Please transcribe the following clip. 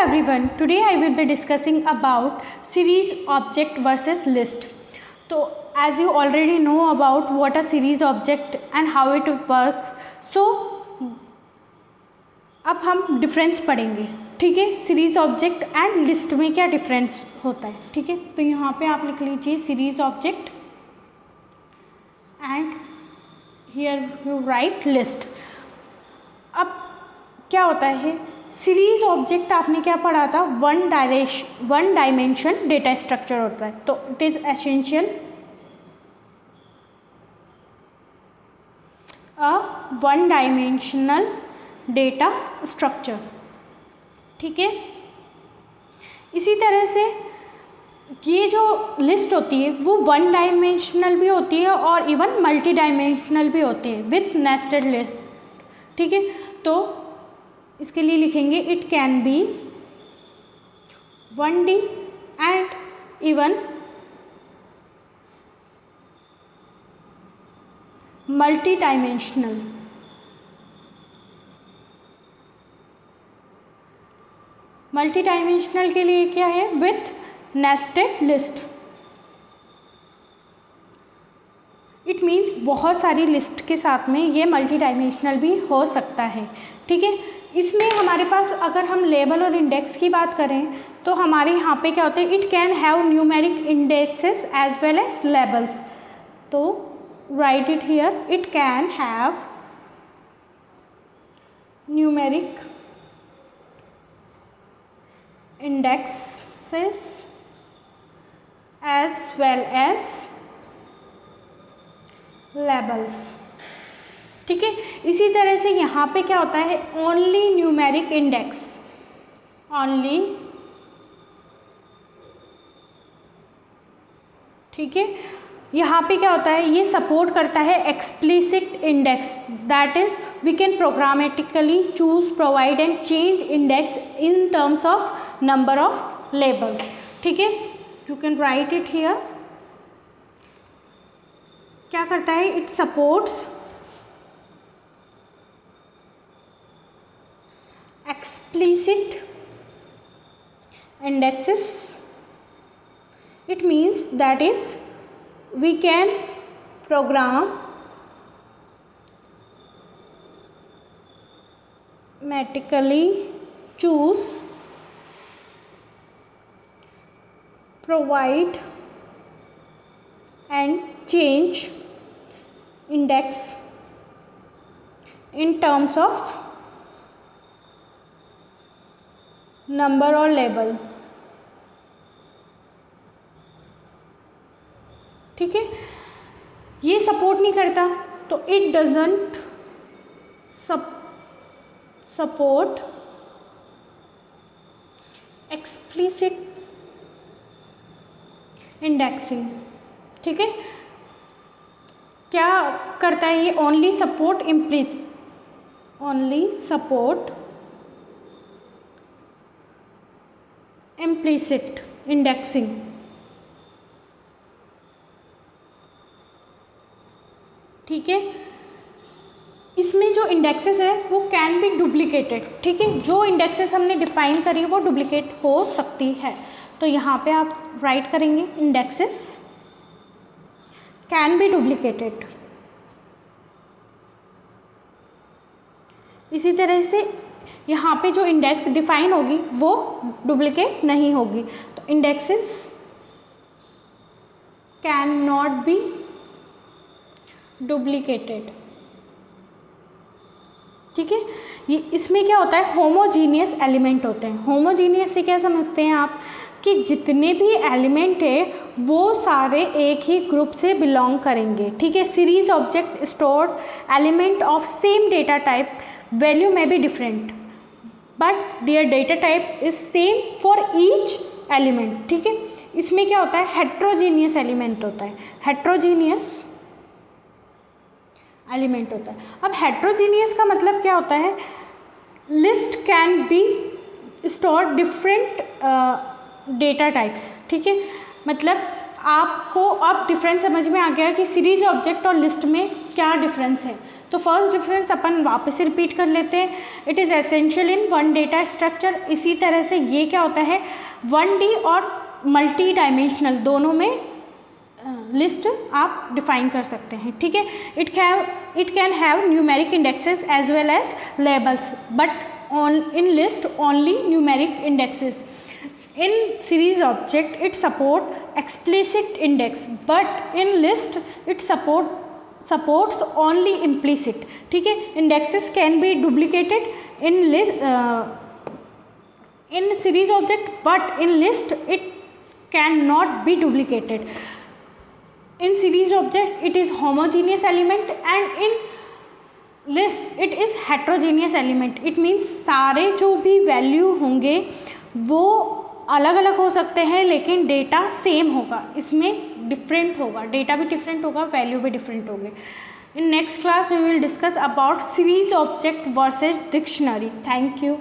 everyone, today I will be discussing about series object versus list. So as you already know about what a series object and how it works, so अब हम difference पढ़ेंगे. ठीक है, series object and list में क्या difference होता है. ठीक है, तो यहाँ पे आप लिख लीजिए series object and here you right list. अब क्या होता है, सीरीज ऑब्जेक्ट आपने क्या पढ़ा था, वन डायमेंशन डेटा स्ट्रक्चर होता है. तो it is essential a one dimensional data structure. ठीक है, इसी तरह से ये जो लिस्ट होती है वो वन डायमेंशनल भी होती है और इवन मल्टी डायमेंशनल भी होती है विथ नेस्टेड लिस्ट. ठीक है, तो इसके लिए लिखेंगे it can be 1D and even multi dimensional. Multi dimensional के लिए क्या है, with nested list. It means बहुत सारी लिस्ट के साथ में ये मल्टी डायमेंशनल भी हो सकता है. ठीक है, इसमें हमारे पास अगर हम लेबल और इंडेक्स की बात करें तो हमारे यहाँ पे क्या होता है, it can have numeric indexes as well as labels. तो write it here, it can have numeric indexes as well as labels. ठीक है, इसी तरह से यहाँ पे क्या होता है, ओनली न्यूमेरिक इंडेक्स, ओनली. ठीक है, यहाँ पे क्या होता है, ये सपोर्ट करता है explicit index, that is we can programmatically choose, provide and change index in terms of number of labels. ठीक है, you can write it here. क्या करता है, it supports explicit indexes. It means that is we can program mathematically choose, provide and change index in terms of number or label. ठीक है, ये support नहीं करता तो it doesn't support explicit indexing. ठीक है, क्या करता है ये, ओनली सपोर्ट इम्प्लिसिट इंडेक्सिंग. ठीक है, इसमें जो इंडेक्सेस है वो कैन बी डुप्लीकेटेड. ठीक है, जो इंडेक्सेस हमने डिफाइन करी वो डुप्लीकेट हो सकती है. तो यहाँ पे आप राइट करेंगे इंडेक्सेस कैन बी डुप्लीकेटेड. इसी तरह से यहाँ पे जो इंडेक्स डिफाइन होगी वो डुप्लीकेट नहीं होगी. तो indexes can not be duplicated. ठीक है, ये इसमें क्या होता है, होमोजीनियस एलिमेंट होते हैं. होमोजीनियस से क्या समझते हैं आप, कि जितने भी एलिमेंट है वो सारे एक ही ग्रुप से बिलोंग करेंगे. ठीक है, series object store element of same data type, value may be different but their data type is same for each element. ठीक है, इसमें क्या होता है, हेट्रोजीनियस एलिमेंट होता है, हेट्रोजीनियस एलिमेंट होता है. अब हेट्रोजीनियस का मतलब क्या होता है, list can be store different data types. ठीक है, मतलब आपको अब डिफरेंस समझ में आ गया कि सीरीज ऑब्जेक्ट और लिस्ट में क्या डिफरेंस है। तो फर्स्ट डिफरेंस अपन वापस से रिपीट कर लेते हैं, it is essential in one data structure. इसी तरह से ये क्या होता है, 1D और मल्टी डायमेंशनल दोनों में लिस्ट आप डिफाइन कर सकते हैं, ठीक है। It can have numeric indexes as well as labels, but in list only numeric indexes. In series object it support explicit index, but in list it supports only implicit, ठीक है। indexes can be duplicated in list in series object, but in list it cannot be duplicated. In series object it is homogeneous element and in list it is heterogeneous element. it means सारे जो भी value होंगे वो अलग अलग हो सकते हैं, लेकिन डेटा सेम होगा, इसमें डिफरेंट होगा, डेटा भी डिफरेंट होगा, वैल्यू भी डिफरेंट होंगे। In next class we will discuss about series object versus dictionary. Thank you.